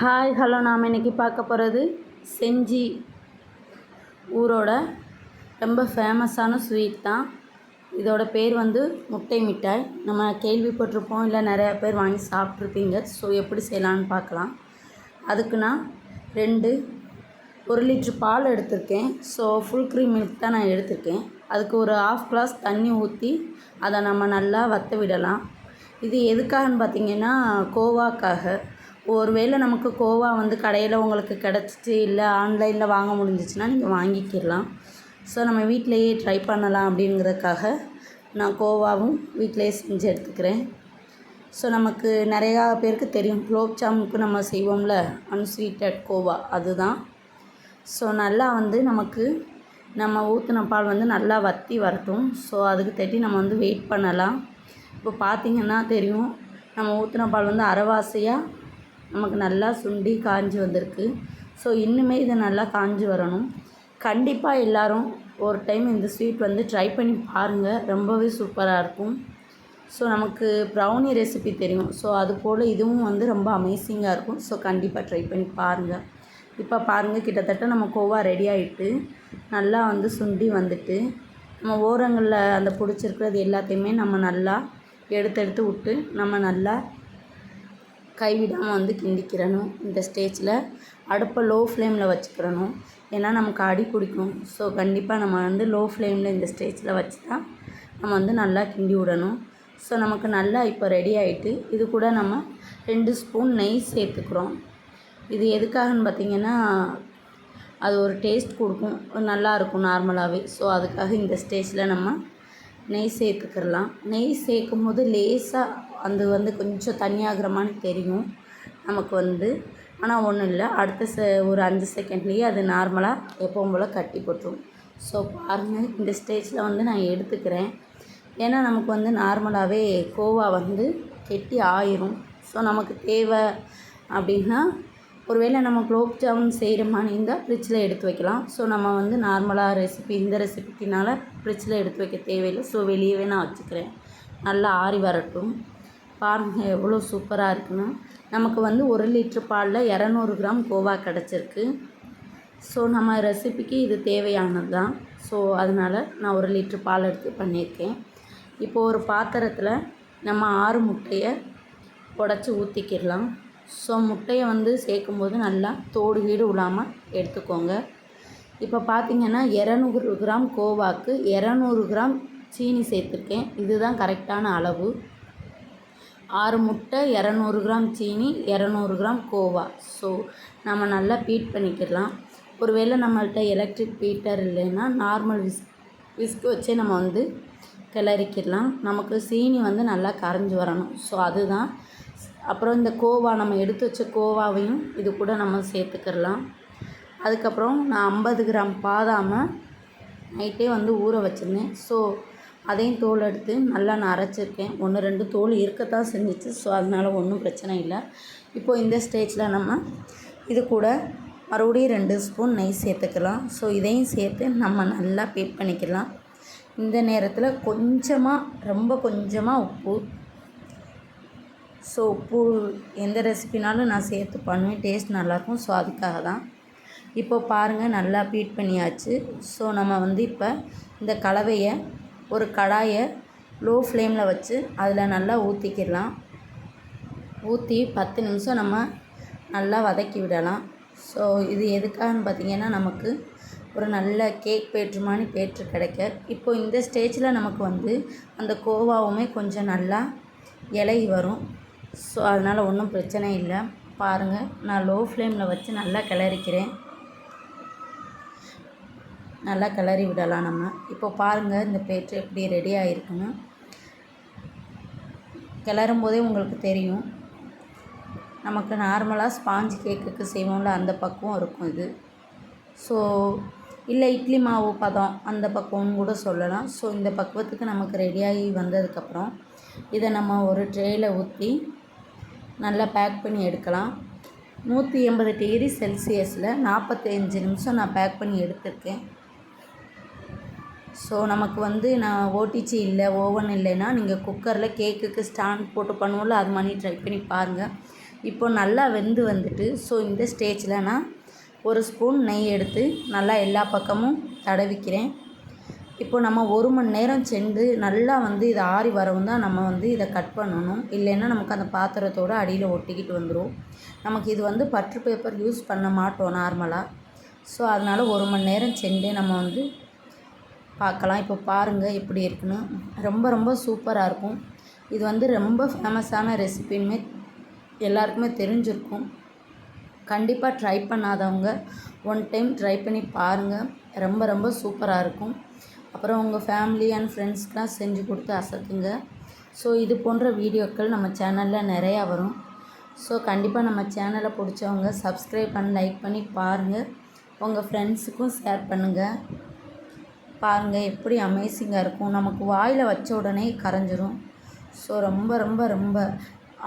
Hi hello நாம் இன்றைக்கி பார்க்க போகிறது செஞ்சி ஊரோட ரொம்ப ஃபேமஸான ஸ்வீட் தான். இதோட பேர் வந்து முட்டை மிட்டாய். நம்ம கேள்விப்பட்டிருப்போம், இல்லை நிறையா பேர் வாங்கி சாப்பிட்ருப்பீங்க. ஸோ எப்படி செய்யலான்னு பார்க்கலாம். அதுக்கு நான் 1 லிட்ரு பால் எடுத்திருக்கேன். ஸோ ஃபுல் க்ரீம் மில்க் தான் நான் எடுத்திருக்கேன். அதுக்கு ஒரு 1/2 கிளாஸ் தண்ணி ஊற்றி அதை நம்ம நல்லா வற்ற விடலாம். இது எதுக்காகன்னு பார்த்திங்கன்னா, கோவாக்காக. ஒருவேளை நமக்கு கோவா வந்து கடையில் உங்களுக்கு கிடச்சிச்சு, இல்லை ஆன்லைனில் வாங்க முடிஞ்சிச்சுன்னா நீங்கள் வாங்கிக்கிடலாம். ஸோ நம்ம வீட்டிலையே ட்ரை பண்ணலாம் அப்படிங்கிறதுக்காக நான் கோவாவும் வீட்டிலையே செஞ்சு எடுத்துக்கிறேன். ஸோ நமக்கு நிறையா பேருக்கு தெரியும், குலோப் ஜாமுனுக்கு நம்ம செய்வோம்ல அன்ஸ்வீட்டட் கோவா, அதுதான். ஸோ நல்லா வந்து நமக்கு நம்ம ஊற்றின பால் வந்து நல்லா வற்றி வரட்டும். ஸோ அதுக்கு தட்டி நம்ம வந்து வெயிட் பண்ணலாம். இப்போ பார்த்திங்கன்னா தெரியும், நம்ம ஊற்றின பால் வந்து அரைவாசியாக நமக்கு நல்லா சுண்டி காஞ்சி வந்திருக்கு. ஸோ இன்னுமே இதை நல்லா காஞ்சி வரணும். கண்டிப்பாக எல்லோரும் ஒரு டைம் இந்த ஸ்வீட் வந்து ட்ரை பண்ணி பாருங்கள், ரொம்பவே சூப்பராக இருக்கும். ஸோ நமக்கு ப்ரௌனி ரெசிபி தெரியும், ஸோ அது போல் இதுவும் வந்து ரொம்ப அமேசிங்காக இருக்கும். ஸோ கண்டிப்பாக ட்ரை பண்ணி பாருங்கள். இப்போ பாருங்கள், கிட்டத்தட்ட நம்ம கோவா ரெடி ஆகிட்டு நல்லா வந்து சுண்டி வந்துட்டு, நம்ம ஓரங்களில் அந்த பிடிச்சிருக்கிறது எல்லாத்தையுமே நம்ம நல்லா எடுத்து விட்டு நம்ம நல்லா கைவிடாமல் வந்து கிண்டிக்கிறணும். இந்த ஸ்டேஜில் அடுப்பை லோ ஃப்ளேமில் வச்சுக்கிறணும், ஏன்னா நமக்கு அடி பிடிக்கும். ஸோ கண்டிப்பாக நம்ம வந்து லோ ஃப்ளேமில் இந்த ஸ்டேஜில் வச்சு தான் நம்ம வந்து நல்லா கிண்டி விடணும். ஸோ நமக்கு நல்லா இப்போ ரெடி ஆகிட்டு, இது கூட நம்ம 2 ஸ்பூன் நெய் சேர்த்துக்கிறோம். இது எதுக்காகன்னு பார்த்திங்கன்னா, அது ஒரு டேஸ்ட் கொடுக்கும், நல்லாயிருக்கும் நார்மலாகவே. ஸோ அதுக்காக இந்த ஸ்டேஜில் நம்ம நெய் சேர்த்துக்கிடலாம். நெய் சேர்க்கும் போது லேசாக அது வந்து கொஞ்சம் தண்ணியாகிற மாதிரி தெரியும் நமக்கு வந்து. ஆனால் ஒன்றும் இல்லை, அடுத்த ஒரு 5 செகண்ட்லேயே அது நார்மலாக எப்பவும் போல் கட்டி போட்டுரும். ஸோ பாருங்கள், இந்த ஸ்டேஜில் வந்து நான் எடுத்துக்கிறேன். ஏன்னா நமக்கு வந்து நார்மலாகவே கோவா வந்து கெட்டி ஆயிரும். ஸோ நமக்கு தேவை அப்படின்னா, ஒருவேளை நம்ம குலோப் ஜாமுன் செய்கிற மாதிரி இருந்தால் ஃப்ரிட்ஜில் எடுத்து வைக்கலாம். ஸோ நம்ம வந்து நார்மலாக இந்த ரெசிபிக்கினால ஃப்ரிட்ஜில் எடுத்து வைக்க தேவையில்லை. ஸோ வெளியவே நான் வச்சுக்கிறேன், நல்லா ஆறி வரட்டும். பாருங்கள் எவ்வளோ சூப்பராக இருக்குன்னு. நமக்கு வந்து 1 லிட்ரு பாலில் 200 கிராம் கோவா கிடச்சிருக்கு. ஸோ நம்ம ரெசிபிக்கு இது தேவையானது தான். ஸோ அதனால் நான் 1 லிட்ரு பால் எடுத்து பண்ணியிருக்கேன். இப்போது ஒரு பாத்திரத்தில் நம்ம 6 முட்டையை உடச்சி ஊற்றிக்கிடலாம். ஸோ முட்டையை வந்து சேர்க்கும்போது நல்லா தோடு கீடு விடாமல் எடுத்துக்கோங்க. இப்போ பார்த்திங்கன்னா 200 கிராம் கோவாக்கு 200 கிராம் சீனி சேர்த்துருக்கேன். இதுதான் கரெக்டான அளவு. 6 முட்டை, 200 கிராம் சீனி, 200 கிராம் கோவா. ஸோ நம்ம நல்லா பீட் பண்ணிக்கிடலாம். ஒருவேளை நம்மள்கிட்ட எலக்ட்ரிக் பீட்டர் இல்லைன்னா நார்மல் விஸ்க் வச்சே நம்ம வந்து கிளறிக்கிடலாம். நமக்கு சீனி வந்து நல்லா கரைஞ்சி வரணும். ஸோ அதுதான். அப்புறம் இந்த கோவா, நம்ம எடுத்து வச்ச கோவாவையும் இது கூட நம்ம சேர்த்துக்கிடலாம். அதுக்கப்புறம் நான் 50 கிராம் பாதாமை நைட்டே வந்து ஊற வச்சுருந்தேன். ஸோ அதையும் தோல் எடுத்து நல்லா நான் அரைச்சிருக்கேன். 1-2 தோல் இருக்கத்தான் செஞ்சிச்சு. ஸோ அதனால் ஒன்றும் பிரச்சனை இல்லை. இப்போது இந்த ஸ்டேஜில் நம்ம இது கூட மறுபடியும் 2 ஸ்பூன் நெய் சேர்த்துக்கலாம். ஸோ இதையும் சேர்த்து நம்ம நல்லா பீட் பண்ணிக்கலாம். இந்த நேரத்தில் ரொம்ப கொஞ்சமாக உப்பு. ஸோ உப்பு எந்த ரெசிபினாலும் நான் சேர்த்து பண்ணுவேன், டேஸ்ட் நல்லாயிருக்கும். ஸோ அதுக்காக தான். இப்போ பாருங்கள், நல்லா பீட் பண்ணியாச்சு. ஸோ நம்ம வந்து இப்போ இந்த கலவையை ஒரு கடாயை லோ ஃப்ளேமில் வச்சு அதில் நல்லா ஊற்றிக்கிடலாம். ஊற்றி 10 நிமிஷம் நம்ம நல்லா வதக்கி விடலாம். ஸோ இது எதுக்காகன்னு பார்த்திங்கன்னா, நமக்கு ஒரு நல்ல கேக் பேற்று கிடைக்க. இப்போது இந்த ஸ்டேஜில் நமக்கு வந்து அந்த கோவாவுமே கொஞ்சம் நல்லா இலகி வரும். ஸோ அதனால் ஒன்றும் பிரச்சனை இல்லை. பாருங்கள், நான் லோ ஃப்ளேமில் வச்சு நல்லா கிளறிக்கிறேன். நல்லா கிளறி விடலாம் நம்ம. இப்போ பாருங்கள், இந்த பேற்று எப்படி ரெடி ஆகிருக்குன்னு. கிளறும் போதே உங்களுக்கு தெரியும், நமக்கு நார்மலாக ஸ்பாஞ்ச் கேக்குக்கு செய்வோம்ல அந்த பக்குவம் இருக்கும் இது. ஸோ இல்லை இட்லி மாவு பதம் அந்த பக்குவம்னு கூட சொல்லலாம். ஸோ இந்த பக்குவத்துக்கு நமக்கு ரெடியாகி வந்ததுக்கப்புறம் இதை நம்ம ஒரு ட்ரேயில் ஊற்றி நல்லா பேக் பண்ணி எடுக்கலாம். 180 டிகிரி செல்சியஸில் 45 நிமிஷம் நான் பேக் பண்ணி எடுத்திருக்கேன். ஸோ நமக்கு வந்து நான் ஓடிஜி இல்லை, ஓவன் இல்லைன்னா நீங்கள் குக்கரில் கேக்குக்கு ஸ்டாண்ட் போட்டு பண்ணுவோம்ல, அது மாதிரி ட்ரை பண்ணி பாருங்கள். இப்போ நல்லா வெந்து வந்துட்டு, ஸோ இந்த ஸ்டேஜில் நான் ஒரு ஸ்பூன் நெய் எடுத்து நல்லா எல்லா பக்கமும் தடவிக்கிறேன். இப்போ நம்ம 1 மணி நேரம் சென்று நல்லா வந்து இது ஆறி வரவும் தான் நம்ம வந்து இதை கட் பண்ணணும். இல்லைன்னா நமக்கு அந்த பாத்திரத்தோடு அடியில் ஒட்டிக்கிட்டு வந்துடும். நமக்கு இது வந்து பட்ரு பேப்பர் யூஸ் பண்ண மாட்டோம் நார்மலாக. ஸோ அதனால் 1 மணி நேரம் சென்று நம்ம வந்து பார்க்கலாம். இப்போ பாருங்கள் எப்படி இருக்குன்னு. ரொம்ப ரொம்ப சூப்பராக இருக்கும். இது வந்து ரொம்ப ஃபேமஸான ரெசிபின்னு எல்லாருக்குமே தெரிஞ்சிருக்கும். கண்டிப்பாக ட்ரை பண்ணாதவங்க ஒன் டைம் ட்ரை பண்ணி பாருங்கள். ரொம்ப ரொம்ப சூப்பராக இருக்கும். அப்புறம் உங்கள் ஃபேமிலி அண்ட் ஃப்ரெண்ட்ஸ்க்கெலாம் செஞ்சு கொடுத்து அசத்துங்க. ஸோ இது போன்ற வீடியோக்கள் நம்ம சேனலில் நிறையா வரும். ஸோ கண்டிப்பாக நம்ம சேனலை பிடிச்சவங்க சப்ஸ்கிரைப் பண்ணி லைக் பண்ணி பாருங்கள். உங்கள் ஃப்ரெண்ட்ஸுக்கும் ஷேர் பண்ணுங்கள். பாருங்கள் எப்படி அமேசிங்காக இருக்கும். நமக்கு வாயில் வச்ச உடனே கரைஞ்சிரும். ஸோ ரொம்ப ரொம்ப ரொம்ப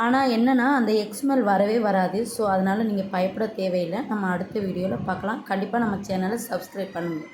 ஆனால் என்னென்னா அந்த எக்ஸ்மெல் வரவே வராது. ஸோ அதனால் நீங்கள் பயப்பட தேவையில்லை. நம்ம அடுத்த வீடியோவில் பார்க்கலாம். கண்டிப்பாக நம்ம சேனலை சப்ஸ்கிரைப் பண்ணுங்கள்.